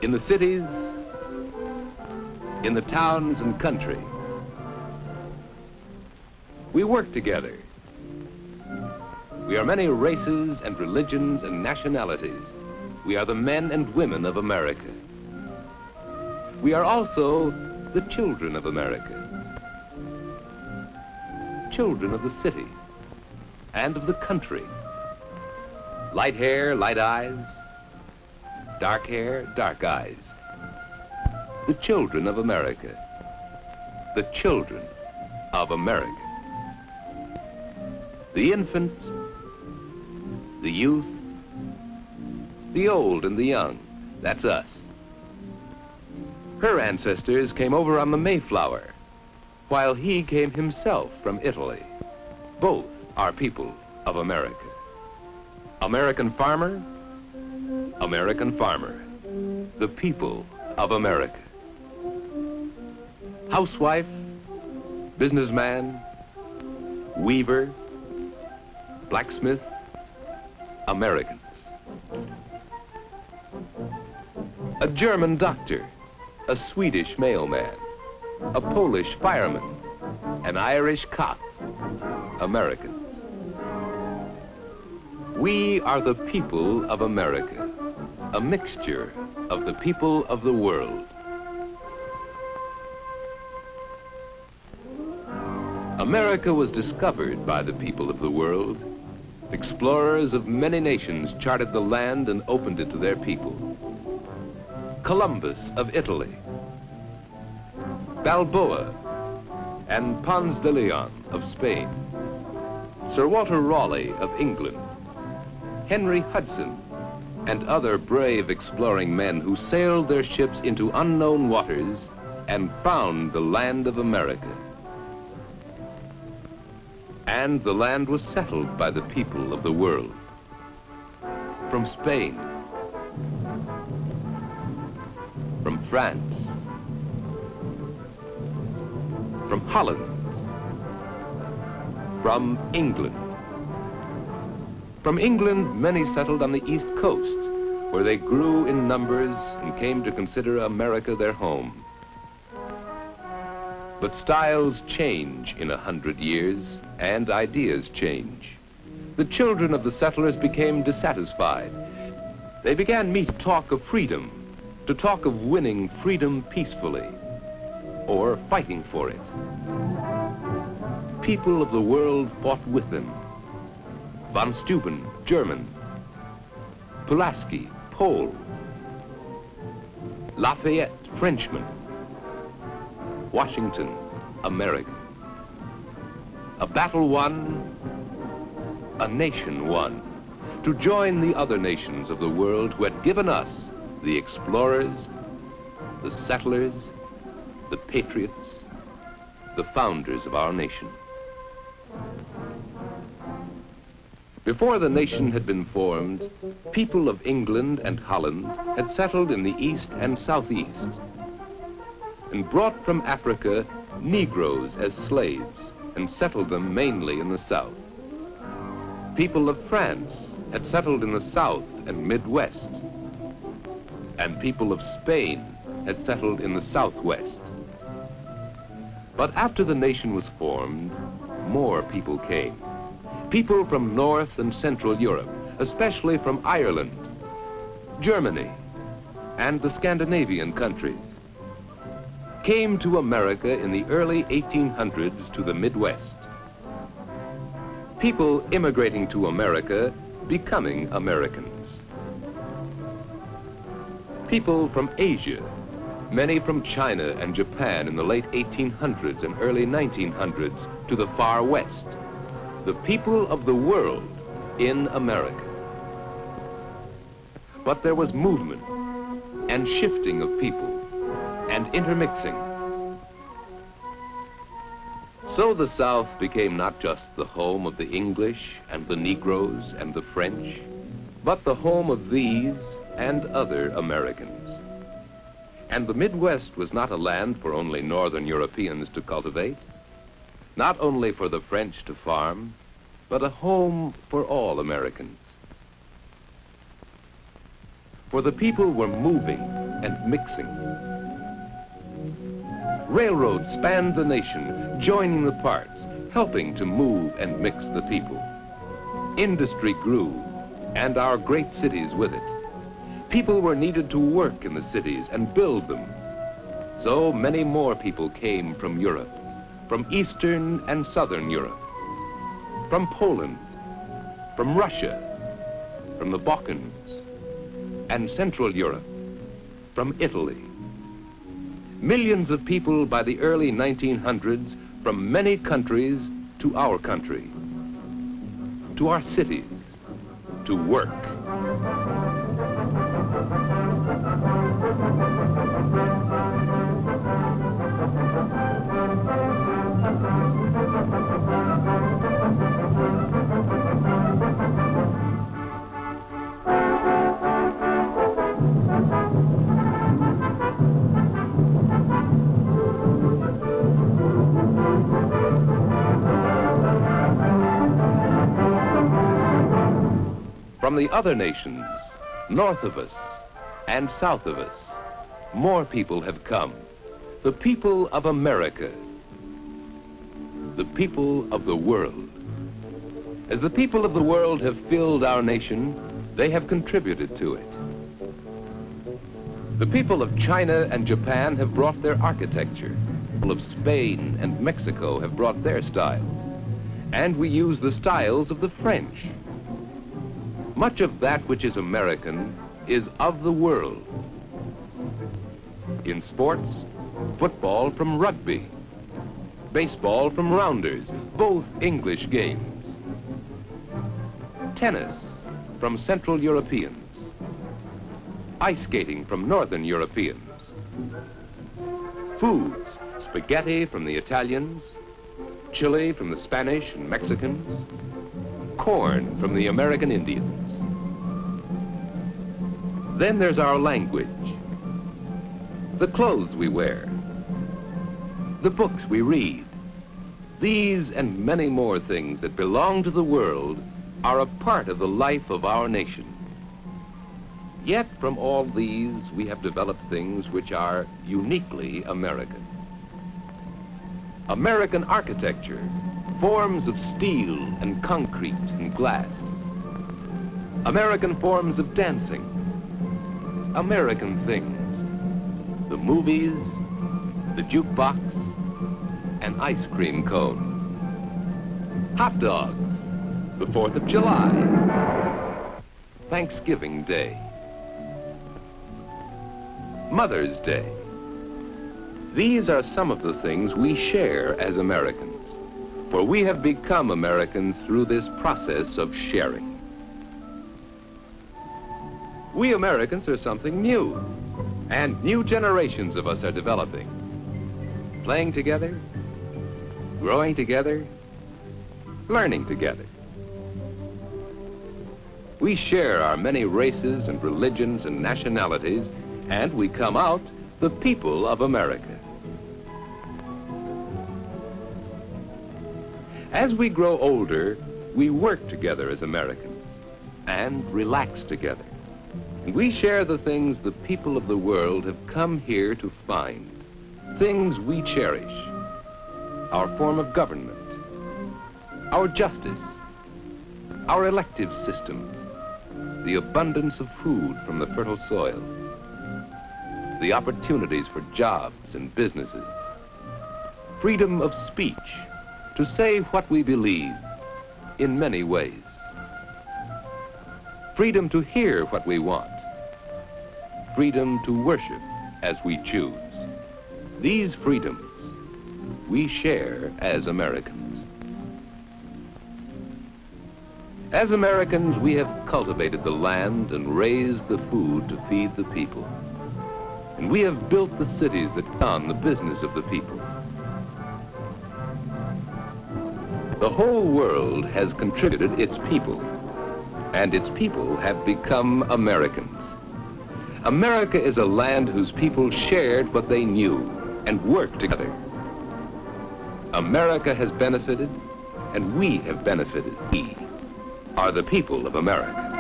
in the cities, in the towns and country. We work together. We are many races and religions and nationalities. We are the men and women of America. We are also the children of America. Children of the city and of the country. Light hair, light eyes. Dark hair, dark eyes. The children of America. The children of America. The infant, the youth, the old and the young, that's us. Her ancestors came over on the Mayflower, while he came himself from Italy. Both are people of America. American farmer, American farmer, the people of America. Housewife, businessman, weaver, blacksmith, Americans. A German doctor, a Swedish mailman, a Polish fireman, an Irish cop, Americans. We are the people of America, a mixture of the people of the world. America was discovered by the people of the world. Explorers of many nations charted the land and opened it to their people. Columbus of Italy, Balboa and Ponce de Leon of Spain, Sir Walter Raleigh of England, Henry Hudson, and other brave exploring men who sailed their ships into unknown waters and found the land of America. And the land was settled by the people of the world. From Spain, from France, from Holland, from England. From England, many settled on the East Coast, where they grew in numbers and came to consider America their home. But styles change in 100 years, and ideas change. The children of the settlers became dissatisfied. They began to talk of freedom, to talk of winning freedom peacefully, or fighting for it. People of the world fought with them. Von Steuben, German. Pulaski, Pole. Lafayette, Frenchman. Washington, American. A battle won, a nation won, to join the other nations of the world who had given us the explorers, the settlers, the patriots, the founders of our nation. Before the nation had been formed, people of England and Holland had settled in the east and southeast and brought from Africa Negroes as slaves and settled them mainly in the south. People of France had settled in the south and Midwest, and people of Spain had settled in the southwest. But after the nation was formed, more people came. People from North and Central Europe, especially from Ireland, Germany, and the Scandinavian countries, came to America in the early 1800s to the Midwest. People immigrating to America, becoming Americans. People from Asia, many from China and Japan in the late 1800s and early 1900s to the far west. The people of the world in America. But there was movement and shifting of people and intermixing. So the South became not just the home of the English and the Negroes and the French, but the home of these and other Americans. And the Midwest was not a land for only Northern Europeans to cultivate, not only for the French to farm, but a home for all Americans. For the people were moving and mixing. Railroads spanned the nation, joining the parts, helping to move and mix the people. Industry grew, and our great cities with it. People were needed to work in the cities and build them. So many more people came from Europe, from Eastern and Southern Europe, from Poland, from Russia, from the Balkans, and Central Europe, from Italy. Millions of people by the early 1900s from many countries to our country, to our cities, to work. From the other nations, north of us and south of us, more people have come. The people of America, the people of the world. As the people of the world have filled our nation, they have contributed to it. The people of China and Japan have brought their architecture. The people of Spain and Mexico have brought their style. And we use the styles of the French. Much of that which is American is of the world. In sports, football from rugby, baseball from rounders, both English games. Tennis from Central Europeans, ice skating from Northern Europeans. Foods, spaghetti from the Italians, chili from the Spanish and Mexicans, corn from the American Indians. Then there's our language, the clothes we wear, the books we read. These and many more things that belong to the world are a part of the life of our nation. Yet from all these, we have developed things which are uniquely American. American architecture, forms of steel and concrete and glass. American forms of dancing. American things, the movies, the jukebox, and ice cream cone. Hot dogs, the 4th of July, Thanksgiving Day, Mother's Day. These are some of the things we share as Americans, for we have become Americans through this process of sharing. We Americans are something new, and new generations of us are developing. Playing together, growing together, learning together. We share our many races and religions and nationalities, and we come out the people of America. As we grow older, we work together as Americans and relax together. And we share the things the people of the world have come here to find, things we cherish, our form of government, our justice, our elective system, the abundance of food from the fertile soil, the opportunities for jobs and businesses, freedom of speech, to say what we believe in many ways, freedom to hear what we want, freedom to worship as we choose. These freedoms we share as Americans. As Americans, we have cultivated the land and raised the food to feed the people. And we have built the cities that run the business of the people. The whole world has contributed its people, and its people have become Americans. America is a land whose people shared what they knew and worked together. America has benefited, and we have benefited. We are the people of America.